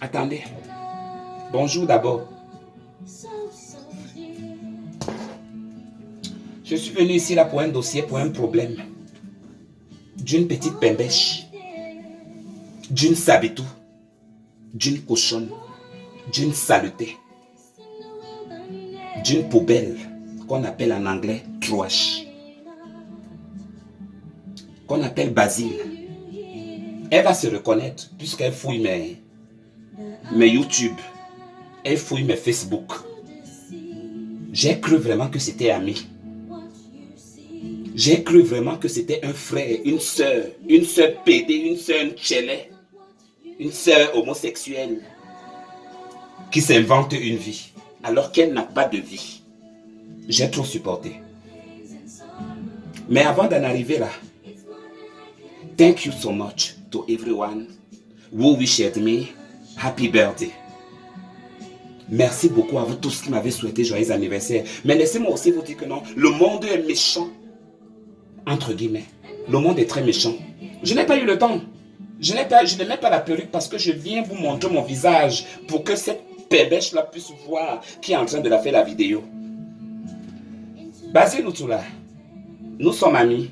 Attendez. Bonjour d'abord. Je suis venu ici là pour un dossier, pour un problème. D'une petite pembèche. D'une sabitou. D'une cochonne. D'une saleté. D'une poubelle qu'on appelle en anglais trash. Qu'on appelle Basile. Elle va se reconnaître puisqu'elle fouille mes YouTube. Elle fouille mes Facebook. J'ai cru vraiment que c'était ami. J'ai cru vraiment que c'était un frère, une sœur pédée, une sœur tchelée, une sœur homosexuelle qui s'invente une vie alors qu'elle n'a pas de vie. J'ai trop supporté. Mais avant d'en arriver là, thank you so much to everyone who wished me happy birthday. Merci beaucoup à vous tous qui m'avez souhaité joyeux anniversaire. Mais laissez-moi aussi vous dire que non, le monde est méchant. Entre guillemets. Le monde est très méchant. Je n'ai pas eu le temps. Je ne mets pas la perruque parce que je viens vous montrer mon visage pour que cette bébêche là puisse voir qui est en train de la faire la vidéo. Basile Lutsula, nous sommes amis.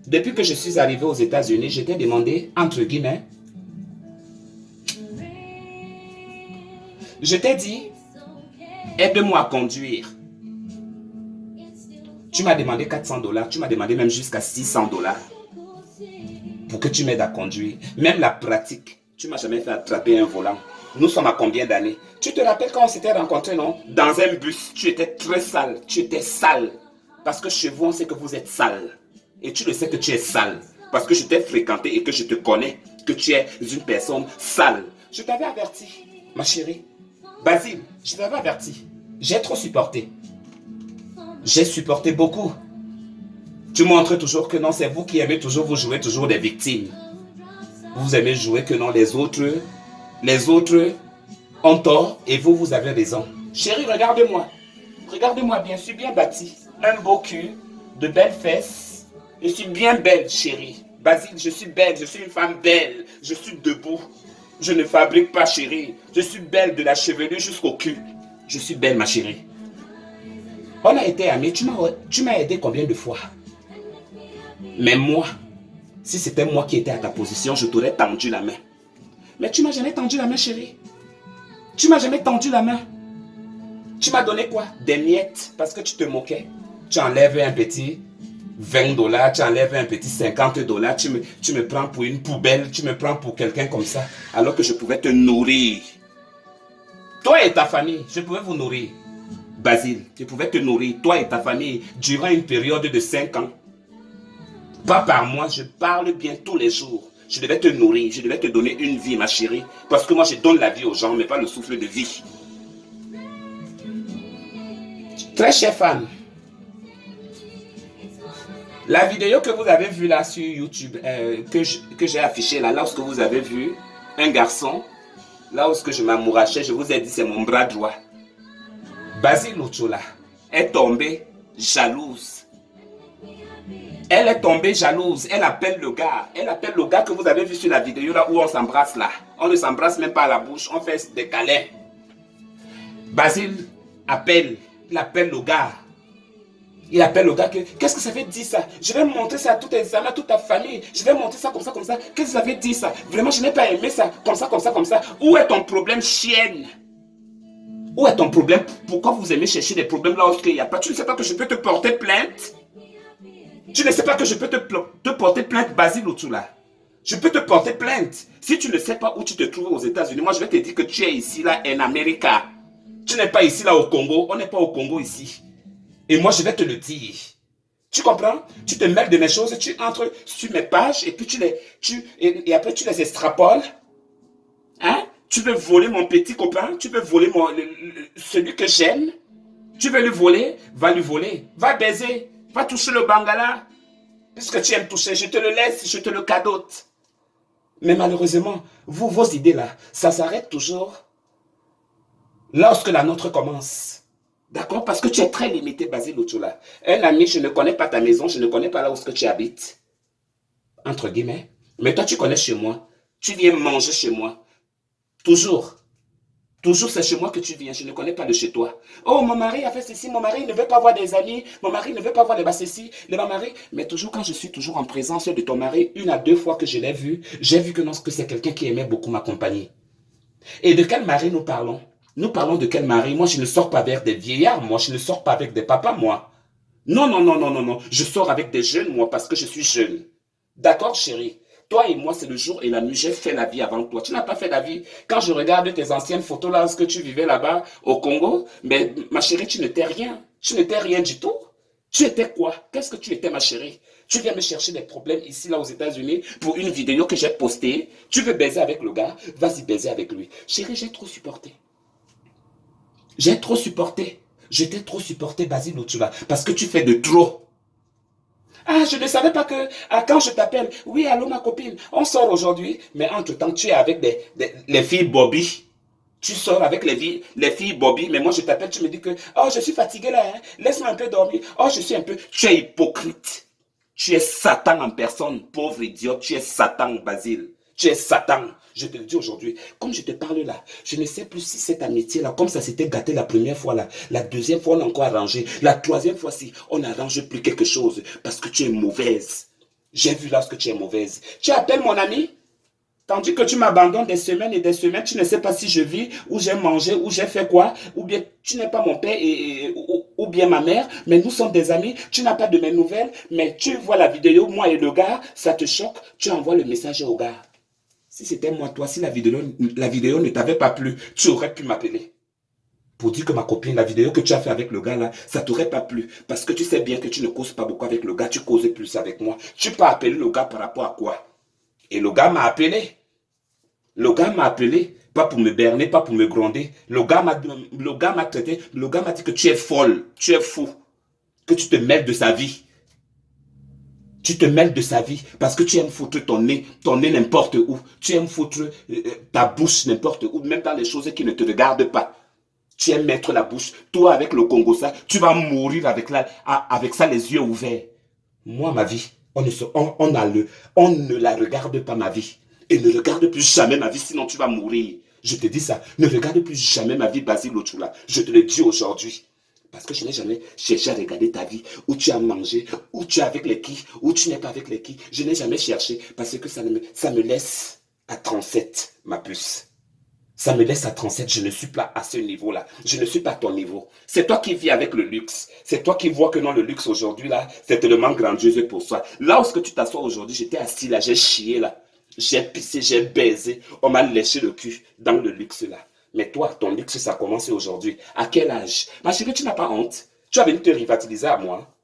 Depuis que je suis arrivé aux États-Unis, je t'ai demandé, entre guillemets, je t'ai dit, aide-moi à conduire. Tu m'as demandé $400, tu m'as demandé même jusqu'à $600 pour que tu m'aides à conduire. Même la pratique, tu ne m'as jamais fait attraper un volant. Nous sommes à combien d'années? Tu te rappelles quand on s'était rencontrés, non? Dans un bus, tu étais très sale, tu étais sale. Parce que chez vous, on sait que vous êtes sale. Et tu le sais que tu es sale. Parce que je t'ai fréquenté et que je te connais, que tu es une personne sale. Je t'avais averti, ma chérie. Basile, je t'avais averti. J'ai trop supporté. J'ai supporté beaucoup. Tu montres toujours que non, c'est vous qui aimez toujours, vous jouez toujours des victimes. Vous aimez jouer que non, les autres ont tort et vous, vous avez raison. Chérie, regarde-moi. Regarde-moi bien, je suis bien bâti. Un beau cul, de belles fesses. Je suis bien belle, chérie. Basile, je suis belle, je suis une femme belle. Je suis debout. Je ne fabrique pas, chérie. Je suis belle de la chevelure jusqu'au cul. Je suis belle, ma chérie. On a été amis, tu m'as aidé combien de fois? Mais moi, si c'était moi qui étais à ta position, je t'aurais tendu la main. Mais tu m'as jamais tendu la main, chérie. Tu m'as jamais tendu la main. Tu m'as donné quoi? Des miettes, parce que tu te moquais. Tu enlèves un petit $20, tu enlèves un petit $50, tu me prends pour une poubelle, tu me prends pour quelqu'un comme ça, alors que je pouvais te nourrir. Toi et ta famille, je pouvais vous nourrir. Basile, je pouvais te nourrir, toi et ta famille, durant une période de 5 ans. Pas par mois, je parle bien tous les jours. Je devais te nourrir, je devais te donner une vie, ma chérie. Parce que moi, je donne la vie aux gens, mais pas le souffle de vie. Très chère femme, la vidéo que vous avez vue là sur YouTube, que j'ai affichée là, lorsque vous avez vu un garçon, là où je m'amourachais, je vous ai dit c'est mon bras droit. Basile Lutsula est tombée jalouse. Elle est tombée jalouse. Elle appelle le gars. Elle appelle le gars que vous avez vu sur la vidéo là où on s'embrasse là. On ne s'embrasse même pas à la bouche. On fait des câlins. Basile appelle. Il appelle le gars. Il appelle le gars. Qu'est-ce que ça veut dire ça? Je vais montrer ça à tous tes amis, à toute ta famille. Je vais montrer ça comme ça, comme ça. Qu'est-ce que ça veut dire ça? Vraiment, je n'ai pas aimé ça. Comme ça, comme ça, comme ça. Où est ton problème, chienne? Où est ton problème? Pourquoi vous aimez chercher des problèmes là où il n'y a pas? Tu ne sais pas que je peux te porter plainte? Tu ne sais pas que je peux te porter plainte, Basile Lutsula? Je peux te porter plainte. Si tu ne sais pas où tu te trouves aux États-Unis, moi je vais te dire que tu es ici là en Amérique. Tu n'es pas ici là au Congo. On n'est pas au Congo ici. Et moi je vais te le dire. Tu comprends? Tu te mêles de mes choses, tu entres sur mes pages et puis et après tu les extrapoles. Hein? Tu veux voler mon petit copain? Tu veux voler celui que j'aime? Tu veux lui voler? Va lui voler. Va baiser. Va toucher le bangala. Puisque tu aimes toucher, je te le laisse, je te le cadote. Mais malheureusement, vos idées là, ça s'arrête toujours lorsque la nôtre commence. D'accord? Parce que tu es très limité, Basile Lutsula. Un ami, je ne connais pas ta maison, je ne connais pas là où tu habites. Entre guillemets. Mais toi, tu connais chez moi. Tu viens manger chez moi. Toujours. Toujours, c'est chez moi que tu viens. Je ne connais pas de chez toi. Oh, mon mari a fait ceci. Mon mari ne veut pas voir des amis. Mon mari ne veut pas voir les ceci. Les mari. Mais toujours, quand je suis toujours en présence de ton mari, 1 à 2 fois que je l'ai vu, j'ai vu que non, que c'est quelqu'un qui aimait beaucoup m'accompagner. Et de quel mari nous parlons? Nous parlons de quel mari? Moi, je ne sors pas avec des vieillards. Moi, je ne sors pas avec des papas, moi. Non, non, non, non, non, non. Je sors avec des jeunes, moi, parce que je suis jeune. D'accord, chérie? Toi et moi, c'est le jour et la nuit. J'ai fait la vie avant toi. Tu n'as pas fait la vie. Quand je regarde tes anciennes photos là, ce que tu vivais là-bas au Congo, mais ma chérie, tu n'étais rien. Tu n'étais rien du tout. Tu étais quoi? Qu'est-ce que tu étais, ma chérie? Tu viens me chercher des problèmes ici, là, aux États-Unis, pour une vidéo que j'ai postée. Tu veux baiser avec le gars? Vas-y, baiser avec lui. Chérie, j'ai trop supporté. J'ai trop supporté. Je t'ai trop supporté, Basile Ochoa, parce que tu fais de trop. Ah, je ne savais pas que quand je t'appelle, oui, allô ma copine, on sort aujourd'hui, mais entre-temps, tu es avec les filles Bobby. Tu sors avec les filles Bobby, mais moi je t'appelle, tu me dis que, oh, je suis fatigué là, hein, laisse-moi un peu dormir. Oh, je suis un peu... Tu es hypocrite. Tu es Satan en personne, pauvre idiot, tu es Satan, Basile. Tu es Satan. Je te le dis aujourd'hui, comme je te parle là, je ne sais plus si cette amitié-là, comme ça s'était gâté la première fois là, la deuxième fois on a encore arrangé, la troisième fois-ci, on n'arrange plus quelque chose parce que tu es mauvaise. J'ai vu là ce que tu es mauvaise. Tu appelles mon ami, tandis que tu m'abandonnes des semaines et des semaines, tu ne sais pas si je vis, ou j'ai mangé, ou j'ai fait quoi, ou bien tu n'es pas mon père ou bien ma mère, mais nous sommes des amis, tu n'as pas de mes nouvelles, mais tu vois la vidéo, moi et le gars, ça te choque, tu envoies le message au gars. Si c'était moi, toi, si la vidéo ne t'avait pas plu, tu aurais pu m'appeler. Pour dire que ma copine, la vidéo que tu as fait avec le gars là, ça t'aurait pas plu. Parce que tu sais bien que tu ne causes pas beaucoup avec le gars, tu causes plus avec moi. Tu peux appeler le gars par rapport à quoi? Et le gars m'a appelé. Le gars m'a appelé, pas pour me berner, pas pour me gronder. Le gars m'a traité, le gars m'a dit que tu es folle, tu es fou, que tu te mêles de sa vie. Tu te mêles de sa vie parce que tu aimes foutre ton nez n'importe où. Tu aimes foutre ta bouche n'importe où, même dans les choses qui ne te regardent pas. Tu aimes mettre la bouche. Toi, avec le Congo, ça, tu vas mourir avec ça les yeux ouverts. Moi, ma vie, on ne la regarde pas, ma vie. Et ne regarde plus jamais ma vie, sinon tu vas mourir. Je te dis ça. Ne regarde plus jamais ma vie, Basile Ochoa. Je te le dis aujourd'hui. Parce que je n'ai jamais cherché à regarder ta vie, où tu as mangé, où tu es avec les qui, où tu n'es pas avec les qui. Je n'ai jamais cherché parce que ça me laisse à 37, ma puce. Ça me laisse à 37, je ne suis pas à ce niveau-là. Je ne suis pas à ton niveau. C'est toi qui vis avec le luxe. C'est toi qui vois que non, le luxe aujourd'hui, là, c'est tellement grandiose pour soi. Là où tu t'assois aujourd'hui, j'étais assis là, j'ai chié là. J'ai pissé, j'ai baisé. On m'a léché le cul dans le luxe là. Mais toi, ton luxe, ça a commencé aujourd'hui. À quel âge? Ma chérie, tu n'as pas honte. Tu as venu te rivaliser à moi.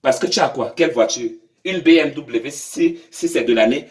Parce que tu as quoi? Quelle voiture? Une BMW, si c'est de l'année.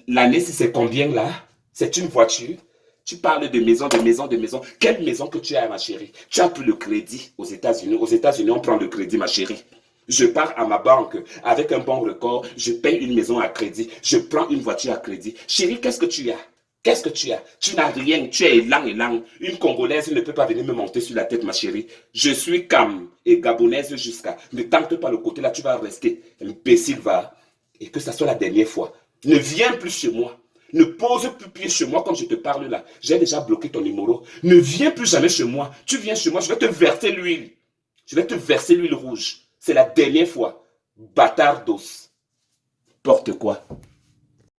L'année, si c'est combien là? C'est une voiture. Tu parles de maison, de maison, de maison. Quelle maison que tu as, ma chérie? Tu as pris le crédit aux États-Unis. Aux États-Unis, on prend le crédit, ma chérie. Je pars à ma banque avec un bon record. Je paye une maison à crédit. Je prends une voiture à crédit. Chérie, qu'est-ce que tu as? Qu'est-ce que tu as? Tu n'as rien, tu es élan, élan. Une Congolaise ne peut pas venir me monter sur la tête, ma chérie. Je suis calme et gabonaise jusqu'à. Ne tente pas le côté là, tu vas rester. Imbécile, va. Et que ça soit la dernière fois. Ne viens plus chez moi. Ne pose plus pied chez moi comme je te parle là. J'ai déjà bloqué ton numéro. Ne viens plus jamais chez moi. Tu viens chez moi, je vais te verser l'huile. Je vais te verser l'huile rouge. C'est la dernière fois. Bâtard d'os. Porte quoi?